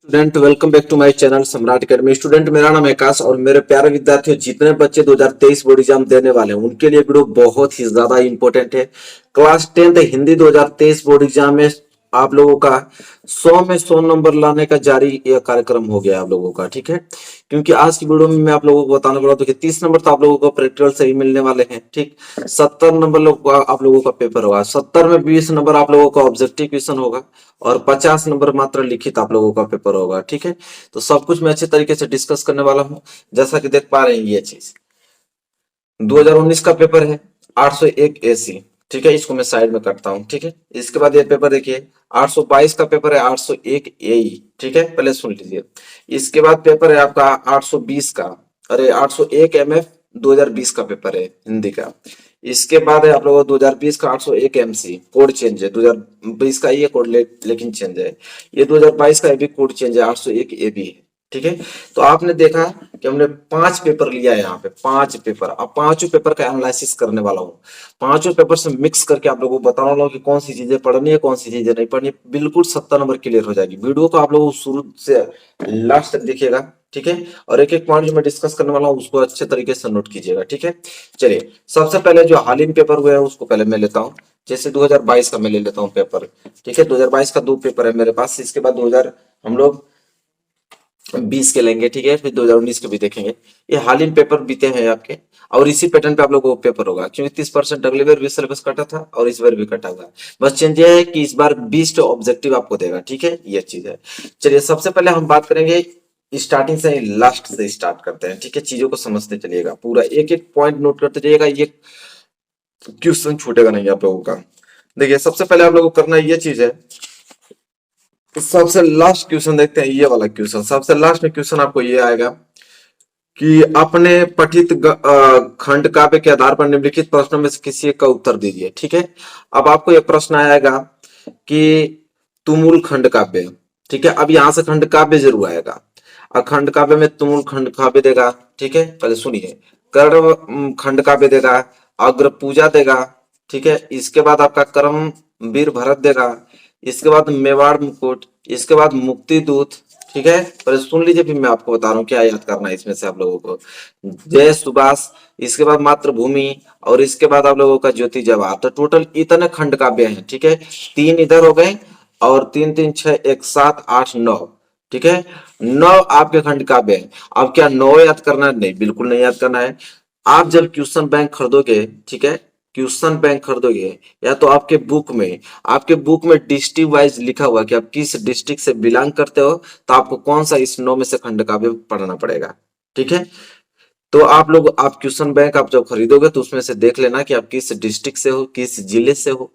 Student welcome back to my channel Samrat academy. Student मेरा नाम है आकाश और मेरे प्यारे विद्यार्थियों, जितने बच्चे 2023 बोर्ड एग्जाम देने वाले हैं उनके लिए वीडियो बहुत ही ज्यादा इंपॉर्टेंट है। Class 10th Hindi 2023 board exam में आप लोगों का 100 में 100 नंबर लाने का जारी यह कार्यक्रम हो गया आप लोगों का, ठीक है। क्योंकि आज की वीडियो में मैं आप लोगों को बताने वाला हूं कि 30 नंबर तो आप लोगों को प्रैक्टिकल से ही मिलने वाले हैं, ठीक। 70 नंबर आप लोगों का पेपर होगा। 70 में 20 नंबर आप लोगों का ऑब्जेक्टिव क्वेश्चन होगा और 50 नंबर मात्र लिखित आप लोगों का पेपर होगा, ठीक है। तो सब कुछ मैं अच्छे तरीके से डिस्कस करने वाला हूं। जैसा कि देख पा रहे हैं ये चीज 2019 का पेपर है 801 एसी, ठीक है। इसको मैं साइड में करता हूं, ठीक है। इसके बाद ये पेपर देखिए 822 का पेपर है 801 एई, ठीक है। पहले सुन लीजिए। इसके बाद पेपर है आपका 820 का, अरे 801 एमएफ 2020 का पेपर है हिंदी का। इसके बाद है आप लोगों को 2020 का 801 एमसी, कोड चेंज है 2020 का ये कोड लेकिन चेंज है। ये 2022 का ये भी कोड चेंज है 801 ए भी है, ठीक है। तो आपने देखा कि हमने 5 पेपर लिया है यहाँ पे, 5 पेपर। अब पांचों पेपर का एनालिसिस करने वाला हूँ। पांचों पेपर से मिक्स करके आप लोगों को बताने वाला हूँ कि कौन सी चीजें पढ़नी है, कौन सी चीजें नहीं पढ़नी है। बिल्कुल 70 नंबर क्लियर हो जाएगी। वीडियो को आप लोगों को शुरू से लास्ट तक देखिएगा, ठीक है। और एक एक पॉइंट जो मैं डिस्कस करने वाला हूँ उसको अच्छे तरीके से नोट कीजिएगा, ठीक है। चलिए सबसे पहले जो हाल ही में पेपर हुए हैं उसको पहले मैं लेता हूँ। जैसे 2022 का मैं ले लेता हूँ पेपर, ठीक है। 2022 का 2 पेपर है मेरे पास। इसके बाद 2000 हम लोग 20 के लेंगे, ठीक है। फिर 2019 के भी देखेंगे। ये हाल ही में पेपर बीते हैं आपके और इसी पैटर्न पे आप लोगों को पेपर होगा, क्योंकि 30% अगले बार भी सिलेबस कटा था और इस बार भी कटा हुआ है। बस चेंज ये है कि इस बार 20 ऑब्जेक्टिव आपको देगा, ठीक है। ये चीज है। चलिए सबसे पहले हम बात करेंगे स्टार्टिंग से, लास्ट से स्टार्ट करते हैं, ठीक है। चीजों को समझते चलिएगा, पूरा एक एक पॉइंट नोट करते जाइएगा। ये क्वेश्चन छूटेगा नहीं आप लोगों का। देखिए सबसे पहले आप लोगों को करना ये चीज है, सबसे लास्ट क्वेश्चन देखते हैं। ये वाला क्वेश्चन सबसे लास्ट में क्वेश्चन आपको ये आएगा कि अपने पठित खंड काव्य के आधार पर निम्नलिखित प्रश्नों में से किसी एक का उत्तर दीजिए, ठीक है। अब आपको एक प्रश्न आएगा कि तुमुल खंड काव्य, ठीक है। अब यहां से खंड काव्य जरूर आएगा। अखंड काव्य में तुमुल खंड काव्य देगा, ठीक है। पहले सुनिए। कर्ण खंड काव्य देगा, अग्र पूजा देगा, ठीक है। इसके बाद आपका कर्म वीर भरत देगा। इसके बाद मेवाड़ मुकुट, इसके बाद मुक्ति दूत, ठीक है। पहले सुन लीजिए फिर मैं आपको बता रहा हूँ क्या याद करना है इसमें से आप लोगों को। जय सुभाष, इसके बाद मातृभूमि और इसके बाद आप लोगों का ज्योति जवाहर। तो टोटल इतने खंड काव्य हैं, ठीक है। 3 इधर हो गए और 3 3 6 1 7 8 9, ठीक है। 9 आपके खंड काव्य हैं। अब क्या 9 याद करना है? नहीं, बिल्कुल नहीं याद करना है। आप जब क्वेश्चन बैंक खरीदोगे, ठीक है, क्वेश्चन बैंक खरीदोगे या तो आपके बुक में डिस्ट्रिक्ट वाइज लिखा हुआ कि आप किस डिस्ट्रिक्ट से बिलोंग करते हो, तो आपको कौन सा इस 9 में से खंड काव्य पढ़ना पड़ेगा, ठीक है। तो आप क्वेश्चन बैंक आप जब खरीदोगे तो उसमें से देख लेना कि आप किस डिस्ट्रिक्ट से हो, किस जिले से हो।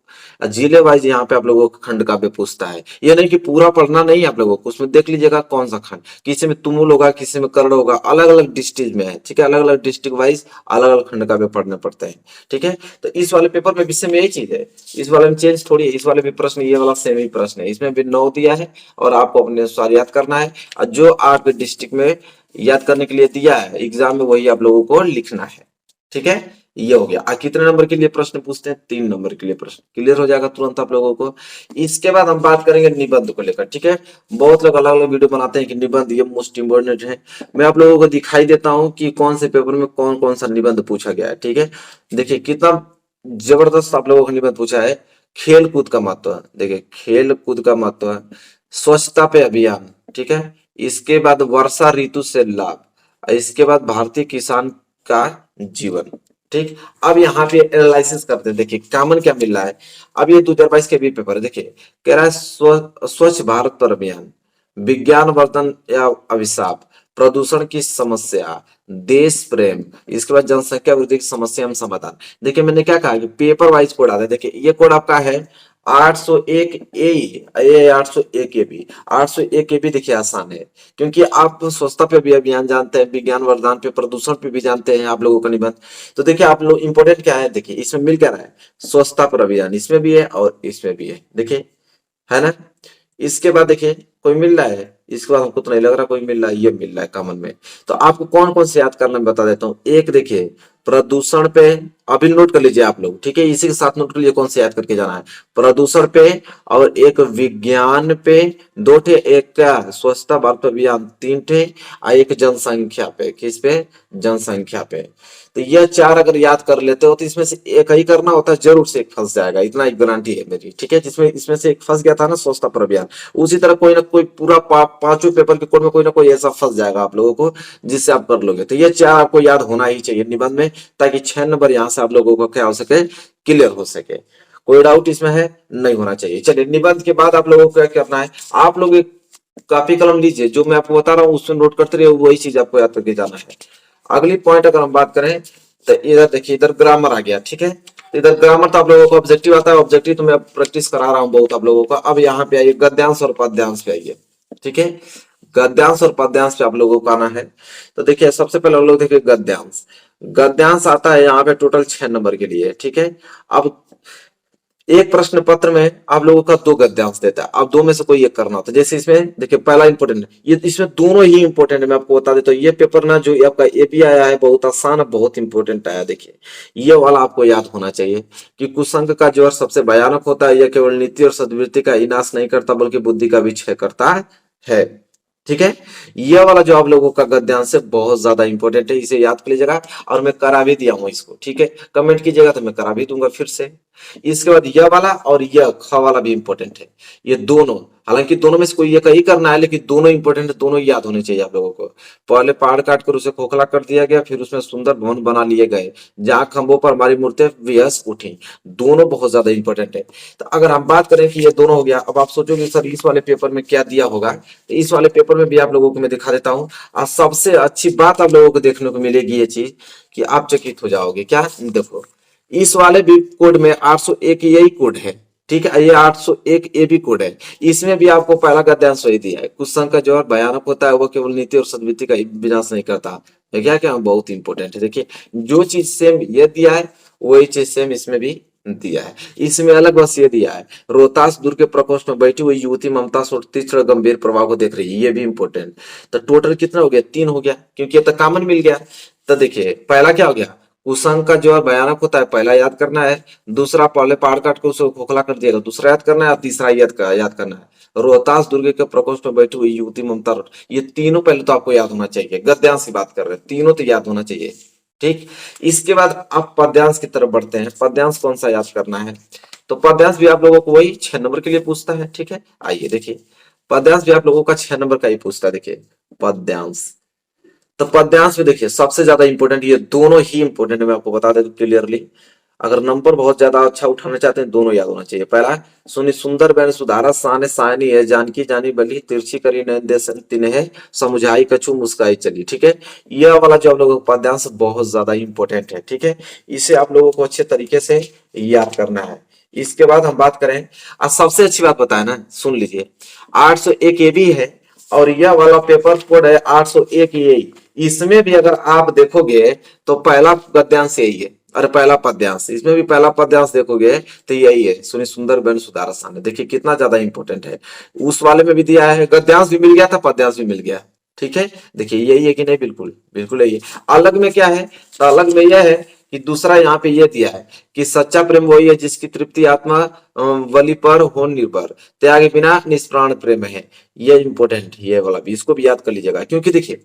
जिले वाइज यहाँ पे आप लोगों को खंड काव्य पूछता है। ये नहीं कि पूरा पढ़ना नहीं है आप लोगों को, उसमें देख लीजिएगा कौन सा खंड, किसी में तुमुल होगा, किसी में कर्ण होगा, अलग अलग डिस्ट्रिक्ट में है, ठीक है। अलग अलग डिस्ट्रिक्ट वाइज अलग अलग खंड काव्य पढ़ने पड़ते हैं, ठीक है। तो इस वाले पेपर में विषय में यही चीज है। इस वाले में चेंज थोड़ी है। इस वाले भी प्रश्न ये वाला सेम ही प्रश्न है, इसमें भी 9 दिया है और आपको अपने अनुसार याद करना है। और जो आपके डिस्ट्रिक्ट में याद करने के लिए दिया है एग्जाम में वही आप लोगों को लिखना है, ठीक है। ये हो गया। कितने नंबर के लिए प्रश्न पूछते हैं? 3 नंबर के लिए प्रश्न क्लियर हो जाएगा तुरंत आप लोगों को। इसके बाद हम बात करेंगे निबंध को लेकर, ठीक है। बहुत लोग अलग अलग वीडियो बनाते हैं कि निबंध ये मोस्ट इम्पोर्टेंट है। मैं आप लोगों को दिखाई देता हूँ कि कौन से पेपर में कौन कौन सा निबंध पूछा गया है, ठीक है। देखिए कितना जबरदस्त आप लोगों को निबंध पूछा है। खेल कूद का महत्व, देखिए खेल कूद का महत्व, स्वच्छता पे अभियान, ठीक है। इसके बाद वर्षा ऋतु से लाभ, इसके बाद भारतीय किसान का जीवन, ठीक। अब यहाँ पे एनालिसिस करते हैं। देखिए कॉमन क्या मिल रहा है। अब ये 2022 के भी पेपर है। देखिए कह रहा है स्वच्छ भारत पर अभियान, विज्ञान वर्धन या अभिशाप, प्रदूषण की समस्या, देश प्रेम, इसके बाद जनसंख्या वृद्धि की समस्या एवं समाधान। देखिए मैंने क्या कहा कि पेपर वाइज कोड आता है। देखिए ये कोड आपका है 801 ए, ये 801 ए बी। 801 ए बी देखिए आसान है क्योंकि आप स्वच्छता पे भी अभियान जानते हैं, विज्ञान वरदान पे, प्रदूषण पे भी जानते हैं आप लोगों का निबंध। तो देखिए आप लोग इंपॉर्टेंट क्या है, देखिए इसमें मिल क्या रहा है, स्वच्छता पर अभियान इसमें भी है और इसमें भी है, देखिए है ना। इसके बाद देखिए कोई मिल रहा है इसके बाद हमको तो नहीं लग रहा कोई मिल रहा है, ये मिल रहा है कॉमन में। तो आपको कौन कौन से याद करना मैं बता देता हूँ। एक देखिए प्रदूषण पे, अभी नोट कर लीजिए आप लोग, ठीक है, इसी के साथ नोट कर लीजिए कौन से याद करके जाना है। प्रदूषण पे, और एक विज्ञान पे, दो ठे, एक क्या स्वच्छता भारत अभियान, तीन ठे, और एक जनसंख्या पे। किस पे? जनसंख्या पे। तो यह चार अगर याद कर लेते हो तो इसमें से एक ही करना होता है, जरूर से एक फंस जाएगा, इतना एक गारंटी है मेरी, ठीक है। जिसमें इसमें से एक फंस गया था ना स्वच्छता पर अभियान, उसी तरह कोई ना कोई पूरा पांचों पेपर के कोड में कोई ना कोई ऐसा फंस जाएगा आप लोगों को, जिससे आप कर लोगे। तो ये चार आपको याद होना ही चाहिए निबंध में, ताकि 6 नंबर यहाँ से आप लोगों को क्या हो सके, क्लियर हो सके। कोई डाउट इसमें है? नहीं होना चाहिए। चलिए निबंध के बाद आप लोगों को क्या करना है, आप लोग एक कॉपी कलम लीजिए, जो मैं आपको बता रहा हूँ उसमें नोट करते रहिए, वही चीज आपको याद करके जाना है। अगली पॉइंट अगर हम बात करें तो इधर देखिए, इधर ग्रामर आ गया, ठीक है। तो इधर ग्रामर तो आप लोगों को ऑब्जेक्टिव आता है, ऑब्जेक्टिव तो मैं प्रैक्टिस करा रहा हूँ बहुत आप लोगों का। अब यहाँ पे आइए गद्यांश और पद्यांश पे आइए, ठीक है। गद्यांश और पद्यांश पे आप लोगों को आना है। तो देखिए सबसे पहले हम लोग देखिए गद्यांश। गद्यांश आता है यहाँ पे टोटल 6 नंबर के लिए, ठीक है। अब एक प्रश्न पत्र में आप लोगों का 2 गद्यांश देता है, अब दो में से कोई एक करना होता है। जैसे इसमें देखिए पहला इंपॉर्टेंट है, ये इसमें दोनों ही इंपॉर्टेंट है, मैं आपको बता देता हूँ। ये पेपर ना जो आपका एपी आया है बहुत आसान है, बहुत इंपॉर्टेंट आया। देखिए ये वाला आपको याद होना चाहिए कि कुसंग का ज्वर सबसे भयानक होता है, यह केवल नीति और सद्वृत्ति का विनाश नहीं करता बल्कि बुद्धि का भी क्षय करता है, ठीक है। ये वाला जो आप लोगों का गद्यांश है बहुत ज्यादा इंपॉर्टेंट है, इसे याद कर लीजिएगा। और मैं करा भी दिया हूं इसको, ठीक है। कमेंट कीजिएगा तो मैं करा भी दूंगा फिर से। इसके बाद यह वाला और यह ख वाला भी इंपॉर्टेंट है, ये दोनों। हालांकि दोनों में से कोई एक ही करना है, लेकिन दोनों इंपॉर्टेंट है, दोनों याद होने चाहिए आप लोगों को। पहले पहाड़ काट कर उसे खोखला कर दिया गया, फिर उसमें सुंदर भवन बना लिए गए, जहां खंभों पर हमारी मूर्तें विहस उठी। दोनों बहुत ज्यादा इंपॉर्टेंट है। तो अगर हम बात करें कि ये दोनों हो गया, अब आप सोचोगे सर इस वाले पेपर में क्या दिया होगा, तो इस वाले पेपर में भी आप लोगों को मैं दिखा देता हूँ। और सबसे अच्छी बात आप लोगों को देखने को मिलेगी ये चीज कि आप चकित हो जाओगे। क्या? देखो इस वाले भी कोड में 801 यही कोड है, ठीक है। ये 801 ए भी कोड है, इसमें भी आपको पहला गद्यांश वही दिया है। कुसंग का ज्वर भयानक होता है, वो केवल नीति और सद्वृत्ति का विनाश नहीं करता। है क्या? क्या बहुत इंपॉर्टेंट है। देखिए जो चीज सेम ये दिया है, वही चीज सेम इसमें भी दिया है। इसमें अलग बस ये दिया है, रोहतास दुर्ग के प्रकोष्ठ में बैठी हुई युवती ममता तीक्ष्ण गंभीर प्रभाव को देख रही है, ये भी इंपॉर्टेंट। तो टोटल कितना हो गया? 3 हो गया, क्योंकि ये तो कॉमन मिल गया। तो देखिए पहला क्या हो गया, कुसंग का ज्वर भयानक होता है, पहला याद करना है। दूसरा पहले पहाड़ काट के उसे खोखला कर दिएगा, दूसरा याद करना है। और तीसरा याद करना है, रोहतास दुर्ग के प्रकोष्ठ में बैठी हुई युवती ममता। ये तीनों पहले तो आपको याद होना चाहिए, गद्यांश की बात कर रहे हैं, तीनों तो याद होना चाहिए, ठीक। इसके बाद आप पद्यांश की तरफ बढ़ते हैं। पद्यांश कौन सा याद करना है? तो पद्यांश भी आप लोगों को वही 6 नंबर के लिए पूछता है, ठीक है। आइए देखिए पद्यांश भी आप लोगों का 6 नंबर का ही पूछता है। देखिए पद्यांश, तो पद्यांश में देखिए सबसे ज्यादा इंपॉर्टेंट ये दोनों ही इंपॉर्टेंट है, मैं आपको बता दें क्लियरली। अगर नंबर बहुत ज्यादा अच्छा उठाना चाहते हैं, दोनों याद होना चाहिए। पहला सुनी सुंदर बैन सुधारा साने सायनी है, जानकी जानी बली तिरछी करी नैन दे तिन्हे समुझाई कछु मुस्काई चली, ठीक है। यह वाला जो आप लोगों को पद्यांश बहुत ज्यादा इंपॉर्टेंट है, ठीक है। इसे आप लोगों को अच्छे तरीके से याद करना है। इसके बाद हम बात करें, आज सबसे अच्छी बात बताया ना, सुन लीजिए। 801 ये भी है, और यह वाला पेपर कोड है 801 यही। इसमें भी अगर आप देखोगे तो पहला गद्यांश यही है, और पहला पद्यांश, इसमें भी पहला पद्यांश देखोगे तो यही है, सुनी सुंदर बेन सुधारा साने। देखिए कितना ज्यादा इंपॉर्टेंट है। उस वाले में भी दिया है, गद्यांश भी मिल गया था, पद्यांश भी मिल गया, ठीक है। देखिए यही है कि नहीं? बिल्कुल बिल्कुल यही है। अलग में क्या है? तो अलग में यह है कि दूसरा यहाँ पे ये दिया है कि सच्चा प्रेम वही है जिसकी तृप्ति आत्मा बलि पर हो निर्भर, त्याग बिना निष्प्राण प्रेम है। ये इंपॉर्टेंट, ये वाला भी, इसको भी याद कर लीजिएगा। क्योंकि देखिए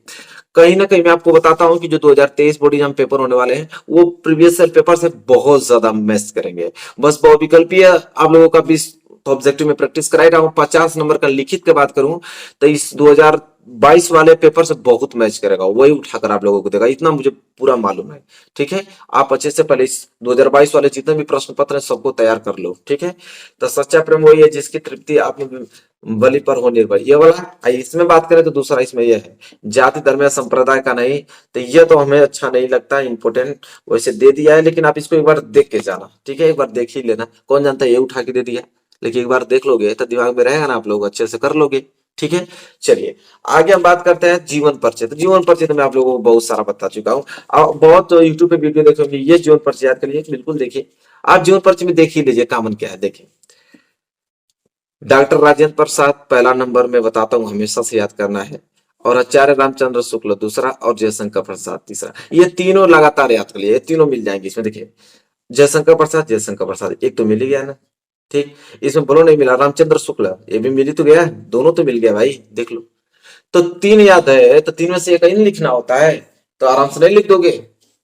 कहीं ना कहीं मैं आपको बताता हूं कि जो 2023 बोर्ड एग्जाम पेपर होने वाले हैं, वो प्रीवियस ईयर पेपर से बहुत ज्यादा मैच करेंगे। बस बहुविकल्पीय आप लोगों का 20 तो ऑब्जेक्टिव में प्रैक्टिस कराई रहा हूँ। 50 नंबर का लिखित की बात करूं तो इस 2022 वाले पेपर से बहुत मैच करेगा, वही उठाकर आप लोगों को देगा, इतना मुझे पूरा मालूम है, ठीक है। आप अच्छे से पहले इस 2022 वाले जितने भी प्रश्न पत्र है सबको तैयार कर लो, ठीक है। तो सच्चा प्रेम वही है जिसकी तृप्ति आत्म बलि पर हो निर्भर, ये वाला। इसमें बात करें तो दूसरा इसमें यह है, जाति धर्म या संप्रदाय का नहीं। तो ये तो हमें अच्छा नहीं लगता, इंपोर्टेंट वैसे दे दिया है, लेकिन आप इसको एक बार देख के जाना, ठीक है। एक बार देख ही लेना, कौन जानता है ये उठा के दे दिया, लेकिन एक बार देख लोगे तो दिमाग में रहेगा ना, आप लोग अच्छे से कर लोगे, ठीक है। चलिए आगे हम बात करते हैं जीवन परिचय। तो जीवन परिचय तो मैं आप लोगों को बहुत सारा बता चुका हूँ, आप बहुत यूट्यूब पे वीडियो देखोगे, ये जीवन परिचय याद करिए, बिल्कुल देखिए। आप जीवन परिचय में देख ही लीजिए कॉमन क्या है। देखिए डॉक्टर राजेंद्र प्रसाद पहला नंबर में बताता हूँ, हमेशा से याद करना है। और आचार्य रामचंद्र शुक्ल दूसरा, और जयशंकर प्रसाद तीसरा। ये तीनों लगातार याद कर लिए, ये तीनों मिल जाएंगे इसमें। देखिए जयशंकर प्रसाद, जयशंकर प्रसाद, एक तो मिल ही गया ना। ठीक, इसमें बोलो नहीं मिला, रामचंद्र शुक्ला ये भी मिल ही तो गया, दोनों तो मिल गया भाई, देख लो। तो तीन याद है तो तीन में से एक ही नहीं लिखना होता है, तो आराम से नहीं लिख दोगे,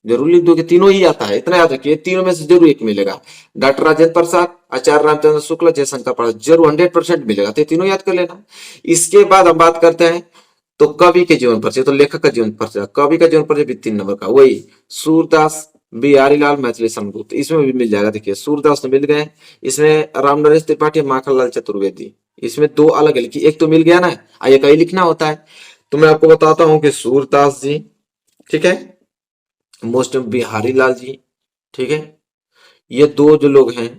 जरूर लिख दोगे। तीनों ही आता है, इतना याद रखिए, तीनों में से जरूर एक मिलेगा। डॉक्टर राजेंद्र प्रसाद, आचार्य रामचंद्र शुक्ल, जयशंकर प्रसाद, जरूर 100% मिलेगा, तो ये तीनों याद कर लेना। इसके बाद हम बात करते हैं तो कवि के जीवन परिचय, तो लेखक का जीवन परिचय, कवि का जीवन परिचय भी 3 नंबर का, वही सूरदास, बिहारी लाल, मैथिली समगुप्त, इसमें भी मिल जाएगा। देखिए सूरदास तो मिल गए, इसमें राम नरेश त्रिपाठी, माखनलाल चतुर्वेदी, इसमें दो अलग है, लेकिन एक तो मिल गया ना, एक ही लिखना होता है। तो मैं आपको बताता हूँ कि सूरदास जी, ठीक है, मोस्ट बिहारी लाल जी, ठीक है, ये दो जो लोग हैं,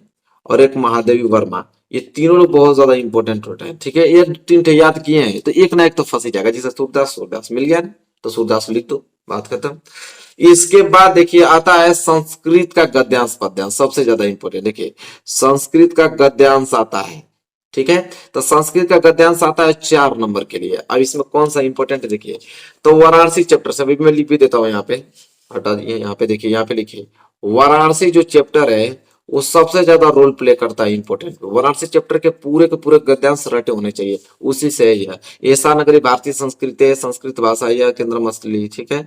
और एक महादेवी वर्मा, ये तीनों लोग बहुत ज्यादा इंपॉर्टेंट होते हैं। ठीक है, ये तीन ठे याद किए हैं तो एक ना एक तो फंस ही जाएगा, जैसे सूरदास, सूरदास मिल गया ना, तो सूरदास लिख दो, बात खत्म। इसके बाद देखिए आता है संस्कृत का गद्यांश पद्यांश, सबसे ज्यादा इंपॉर्टेंट। देखिए संस्कृत का गद्यांश आता है, ठीक है, तो संस्कृत का गद्यांश आता है 4 नंबर के लिए। अब इसमें कौन सा इंपॉर्टेंट है देखिए, तो वाराणसी चैप्टर से, अभी मैं लिख भी देता हूँ यहाँ पे, हटा दिए, यहाँ पे देखिए, यहाँ पे लिखिए वाराणसी जो चैप्टर है वो सबसे ज्यादा रोल प्ले करता है, इंपॉर्टेंट। वाराणसी चैप्टर के पूरे गद्यांश रटे होने चाहिए, उसी से ही है। ऐसा नगरी भारतीय संस्कृति है, संस्कृत भाषा या केंद्र मछली, ठीक है।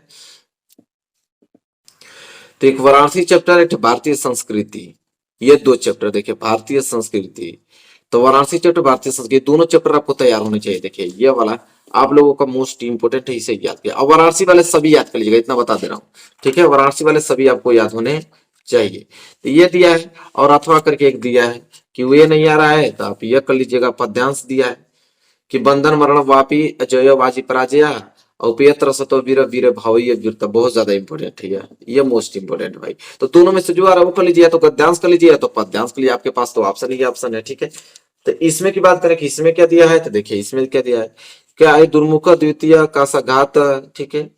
तो एक वाराणसी चैप्टर, एक भारतीय संस्कृति, ये दो चैप्टर देखिए, भारतीय संस्कृति, तो वाराणसी चैप्टर, भारतीय संस्कृति, दोनों चैप्टर आपको तैयार होने चाहिए। देखिए ये वाला आप लोगों का मोस्ट इंपोर्टेंट है, इसे याद किया। अब वाराणसी वाले सभी याद कर लीजिएगा, इतना बता दे रहा हूँ, ठीक है, वाराणसी वाले सभी आपको याद होने चाहिए। तो ये दिया है, और अथवा करके एक दिया है कि वो ये नहीं आ रहा है तो आप ये कर लीजिएगा, पद्यांश दिया है कि बंधन मरण वापी जय वाजी पराजया, औपेत्र सतो वीर वीर भावय वीरता, बहुत ज्यादा इंपॉर्टेंट है ये मोस्ट इंपॉर्टेंट भाई। तो दोनों में से जो आ रहा है वो कर लीजिए, या तो गद्यांश कर लीजिए या तो पद्यांश के लिए आपके पास तो ऑप्शन ही ऑप्शन है, ठीक है। तो इसमें की बात करें कि इसमें क्या दिया है, तो देखिए इसमें क्या दिया है, क्या है, दुर्मुख द्वितीय का सघात, ठीक है।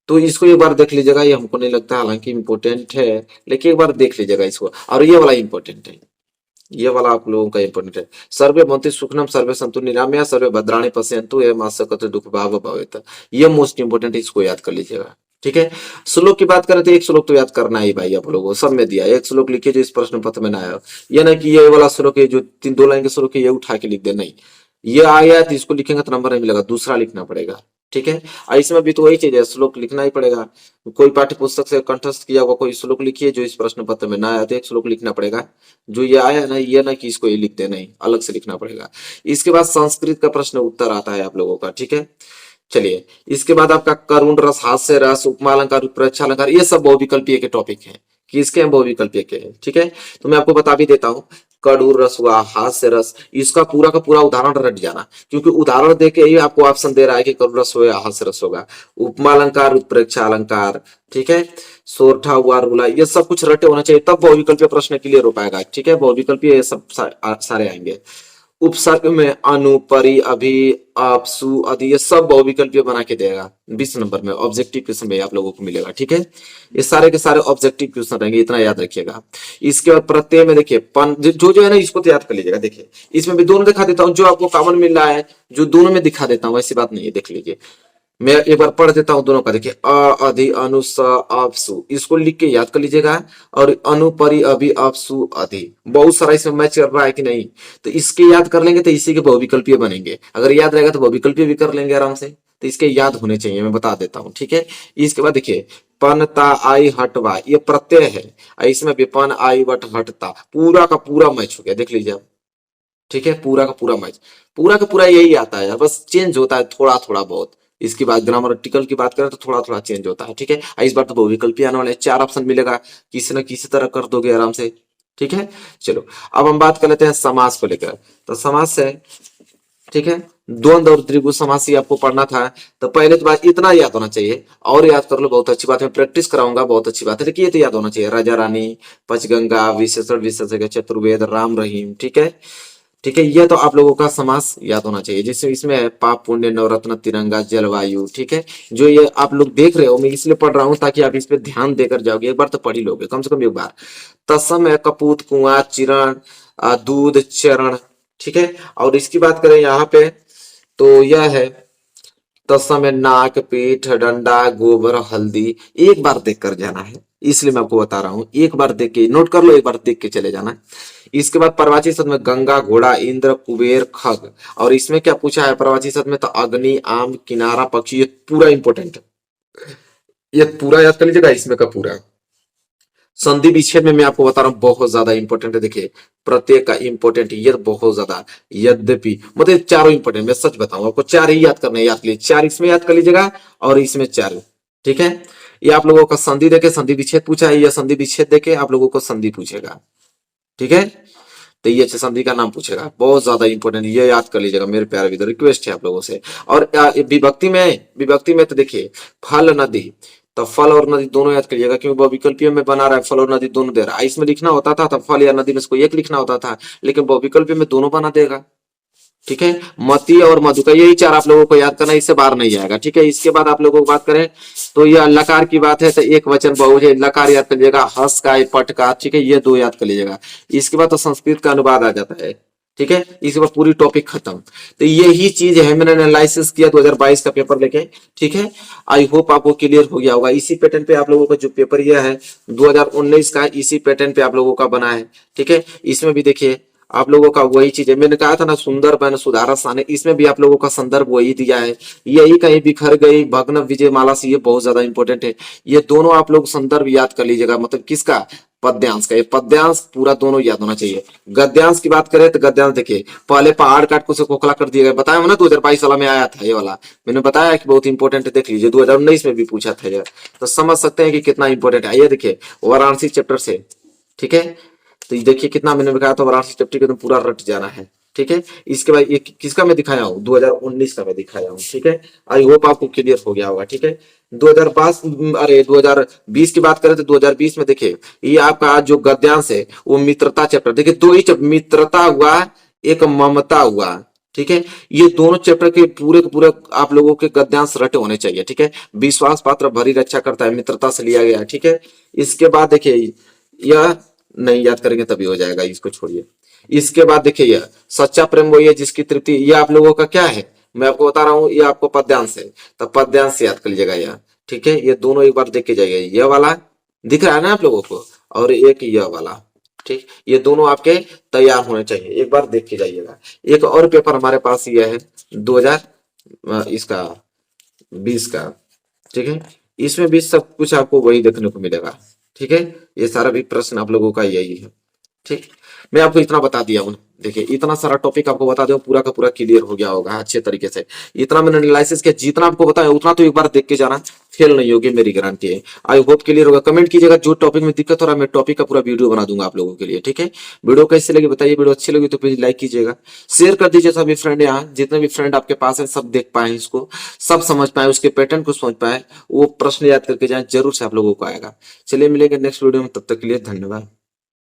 तो इसको एक बार देख लीजिएगा, ये हमको नहीं लगता हालांकि इंपॉर्टेंट है, लेकिन एक बार देख लीजिएगा इसको। और ये वाला इंपॉर्टेंट है, ये वाला आप लोगों का इंपॉर्टेंट है, सर्वे भवन्ति सुखनम सर्वे सन्तु निरामया सर्वे भद्राणि पश्यन्तु ये मासकत दुख भाव भवेत, ये मोस्ट इंपॉर्टेंट है, इसको याद कर लीजिएगा, ठीक है। श्लोक की बात करें तो एक श्लोक तो याद करना ही भाई, आप लोगों को सब में दिया है, एक श्लोक लिखिए जो इस प्रश्न पत्र में ना आया, ये ना कि ये वाला श्लोक है जो 2 लाइन के श्लोक है ये उठा के लिख दे, नहीं, ये आया तो इसको लिखेंगे तो नंबर नहीं मिलेगा, दूसरा लिखना पड़ेगा, ठीक है। और इसमें भी तो वही चीज है, श्लोक लिखना ही पड़ेगा। कोई पाठ्य पुस्तक से कंठस्थ किया हुआ कोई श्लोक लिखिए जो इस प्रश्न पत्र में ना आया तो एक श्लोक लिखना पड़ेगा, जो ये आया ना, ये ना कि इसको ये लिख दे, नहीं, अलग से लिखना पड़ेगा। इसके बाद संस्कृत का प्रश्न उत्तर आता है आप लोगों का, ठीक है। चलिए इसके बाद आपका करुण रस, हास्य रस, उपमा अलंकार, उत्प्रेक्षा अलंकार, ये सब बहुविकल्पीय के टॉपिक हैं, किसके हैं, बहुविकल्पीय के हैं, ठीक है। तो मैं आपको बता भी देता हूँ, कड़ूर रस हुआ, हास्य रस, इसका पूरा का पूरा उदाहरण रट जाना, क्योंकि उदाहरण देके ही आपको ऑप्शन दे रहा है कि कड़ूर रस हो या हास्य रस होगा। उपमा अलंकार, उत्प्रेक्षा अलंकार, ठीक है, सोरठा हुआ, रूला, ये सब कुछ रटे होना चाहिए, तब बहुविकल्पीय प्रश्न क्लियर हो पाएगा, ठीक है। बहुविकल्पीय ये सब सारे आएंगे। उपसर्ग में अनु, परि, अभि, आपसु, आदि, ये सब बहुविकल्पीय बना के देगा 20 नंबर में, ऑब्जेक्टिव क्वेश्चन में आप लोगों को मिलेगा, ठीक है। ये सारे के सारे ऑब्जेक्टिव क्वेश्चन रहेंगे, इतना याद रखिएगा। इसके बाद प्रत्यय में देखिए पन, जो जो है ना इसको तो याद कर लीजिएगा। देखिए इसमें भी दोनों दिखा देता हूँ, जो आपको कॉमन मिल रहा है जो दोनों में दिखा देता हूँ, ऐसी बात नहीं है, देख लीजिए। मैं एक बार पढ़ देता हूँ दोनों का, देखिए अ, अधि, अनु, स, आपसु, इसको लिख के याद कर लीजिएगा। और अनु, परि, अभि, आपसु, अधि, बहुत सारा इसमें मैच कर रहा है कि नहीं, तो इसके याद कर लेंगे तो इसी के बहुविकल्पीय बनेंगे, अगर याद रहेगा तो बहुविकल्पीय भी कर लेंगे आराम से, तो इसके याद होने चाहिए, मैं बता देता हूँ, ठीक है। इसके बाद देखिए पन, ता, आई, हटवा, ये प्रत्यय है, और इसमें भी पन, आई, वट, हटता, पूरा का पूरा मैच हो गया, देख लीजिए आप, ठीक है, पूरा का पूरा मैच, पूरा का पूरा यही आता है, बस चेंज होता है थोड़ा थोड़ा बहुत। इसकी बात ग्रामटिकल की बात करें तो थोड़ा थोड़ा चेंज होता है, ठीक है। इस बार तो बहुविकल्पी आने वाले 4 ऑप्शन मिलेगा, किसी न किसी तरह कर दोगे आराम से, ठीक है। चलो अब हम बात कर लेते हैं समास को लेकर, तो समास है, ठीक है, द्वंद्व और द्विगु समास ही आपको पढ़ना था। तो पहले तो बात इतना याद होना चाहिए, और याद कर लो, बहुत अच्छी बात है, प्रैक्टिस कराऊंगा, बहुत अच्छी बात है, लेकिन ये तो याद होना चाहिए, राजा रानी, पंचगंगा, विशेषण विशेषज्ञ, चतुर्वेद, राम रहीम, ठीक है, ठीक है। यह तो आप लोगों का समास याद होना चाहिए, जिसमें इसमें है पाप, पुण्य, नवरत्न, तिरंगा, जलवायु, ठीक है। जो ये आप लोग देख रहे हो, मैं इसलिए पढ़ रहा हूं ताकि आप इस पे ध्यान देकर जाओगे, एक बार तो पढ़ ही लोगे कम से कम एक बार। तत्सम है कपूत, कुआं, चिरण, दूध, चरण, ठीक है। और इसकी बात करें यहाँ पे तो यह है तत्समय नाक पीठ डंडा गोबर हल्दी एक बार देख कर जाना है, इसलिए मैं आपको बता रहा हूं, एक बार देख के नोट कर लो, एक बार देख के चले जाना। इसके बाद प्रवाची शब्द में गंगा घोड़ा इंद्र कुबेर खग, और इसमें क्या पूछा है प्रवाची शब्द में, तो अग्नि आम किनारा पक्षी, ये पूरा इंपॉर्टेंट है, ये पूरा याद कर लीजिएगा इसमें का पूरा। संधि विच्छेद में मैं आपको बता रहा हूँ बहुत ज्यादा इंपॉर्टेंट है, देखिए प्रत्येक का इंपॉर्टेंट ये बहुत ज्यादा, यद्यपि मतलब चारों इंपॉर्टेंट, मैं सच बताऊं आपको चार ही याद करने, याद लीजिए चार इसमें याद कर लीजिएगा और इसमें चार, ठीक है। ये आप लोगों का संधि देके संधि विच्छेद पूछा है, या संधि विच्छेद देके आप लोगों को संधि पूछेगा, ठीक है। तो ये संधि का नाम पूछेगा, बहुत ज्यादा इंपॉर्टेंट, ये याद कर लीजिएगा मेरे प्यारे विद्यार्थी, रिक्वेस्ट है आप लोगों से। और विभक्ति में तो देखिए फल नदी, तो फल और नदी दोनों याद करिएगा, क्योंकि बहुविकल्पीय में बना रहा है, फल और नदी दोनों दे रहा है, इसमें लिखना होता था तब फल या नदी में से कोई एक लिखना होता था, लेकिन बहुविकल्पीय में दोनों बना देगा, ठीक है। मती और मधु का यही चार आप लोगों को याद करना है, इससे बाहर नहीं आएगा, ठीक है। इसके बाद आप लोगों को बात करें तो यह लकार की बात है, तो एक वचन बहुवचन लकार याद कर लीजिएगा, हस का पट का, ठीक है, ये दो याद कर लीजिएगा। इसके बाद तो संस्कृत का अनुवाद आ जाता है, ठीक है। इसके बाद पूरी टॉपिक खत्म। तो यही चीज है, मैंने एनालिसिस किया 2022 का पेपर लेके, ठीक है। आई होप आपको क्लियर हो गया होगा। इसी पैटर्न पे आप लोगों का जो पेपर यह है 2019 का, इसी पैटर्न पे आप लोगों का बना है, ठीक है। इसमें भी देखिए आप लोगों का वही चीज है, मैंने कहा था ना सुंदर बन सुधारा साने, इसमें भी आप लोगों का संदर्भ वही दिया है, यही कहीं बिखर गई भग्न विजय माला से, ये बहुत ज्यादा इंपॉर्टेंट है। ये दोनों आप लोग संदर्भ याद कर लीजिएगा, मतलब किसका, पद्यांश का, ये पद्यांश पूरा दोनों याद होना चाहिए। गद्यांश की बात करें तो गद्यांश देखिए, पहले पहाड़ काट को से खोखला कर दिया गया, बताया ना 2022 साल में आया था ये वाला, मैंने बताया कि बहुत इंपॉर्टेंट है, देख लीजिए 2019 में भी पूछा था ये, तो समझ सकते हैं कि कितना इंपॉर्टेंट है। ये देखिए वाराणसी चैप्टर से, ठीक है। तो ये देखिए कितना मैंने बताया था, वाराणसी चैप्टर के एकदम पूरा रट जाना है, ठीक है। इसके बाद ये किसका मैं दिखाया हूँ, 2019 का मैं दिखाया हूँ, ठीक है। आई होप आपको क्लियर हो गया होगा, ठीक है। 2005 अरे 2020 की बात करें तो 2020 में देखिए ये आपका जो गद्यांश है वो मित्रता चैप्टर, देखिए दो ही चैप्टर, मित्रता हुआ एक ममता हुआ, ठीक है। ये दोनों चैप्टर के पूरे आप लोगों के गद्यांश रटे होने चाहिए, ठीक है। विश्वास पात्र भरी रक्षा करता है, मित्रता से लिया गया, ठीक है। इसके बाद देखिए यह नहीं याद करेंगे तभी हो जाएगा, इसको छोड़िए। इसके बाद देखिए यह सच्चा प्रेम वही है जिसकी तृप्ति, ये आप लोगों का क्या है मैं आपको बता रहा हूं, ये आपको पद्यांश है, तो पद्यांश याद कर लीजिएगा यह, ठीक है। ये दोनों एक बार देख के जाइए, यह वाला दिख रहा है ना आप लोगों को, और एक यह वाला, ठीक, ये दोनों आपके तैयार होने चाहिए, एक बार देख के जाइएगा। एक और पेपर हमारे पास यह है 2000 इसका 20 का, ठीक है। इसमें भी सब कुछ आपको वही देखने को मिलेगा, ठीक है। ये सारा भी प्रश्न आप लोगों का यही है, ठीक। मैं आपको इतना बता दिया हूँ, देखिए इतना सारा टॉपिक आपको बता दिया, पूरा का पूरा क्लियर हो गया होगा अच्छे तरीके से। इतना मैंने एनालिसिस किया, जितना आपको बताया उतना तो एक बार देख के जाना, फेल नहीं होगी मेरी गारंटी है। आई होप क्लियर होगा। कमेंट कीजिएगा जो टॉपिक में दिक्कत हो रहा है, मैं टॉपिक का पूरा वीडियो बना दूंगा आप लोगों के लिए, ठीक है। वीडियो कैसे लगी बताइए, वीडियो अच्छी लगी तो प्लीज लाइक कीजिएगा, शेयर कर दीजिए सभी फ्रेंड, यहाँ जितने भी फ्रेंड आपके पास है सब देख पाए इसको, सब समझ पाए, उसके पैटर्न को समझ पाए, वो प्रश्न याद करके जाए, जरूर से आप लोगों को आएगा। चलिए मिलेंगे नेक्स्ट वीडियो में, तब तक के लिए धन्यवाद।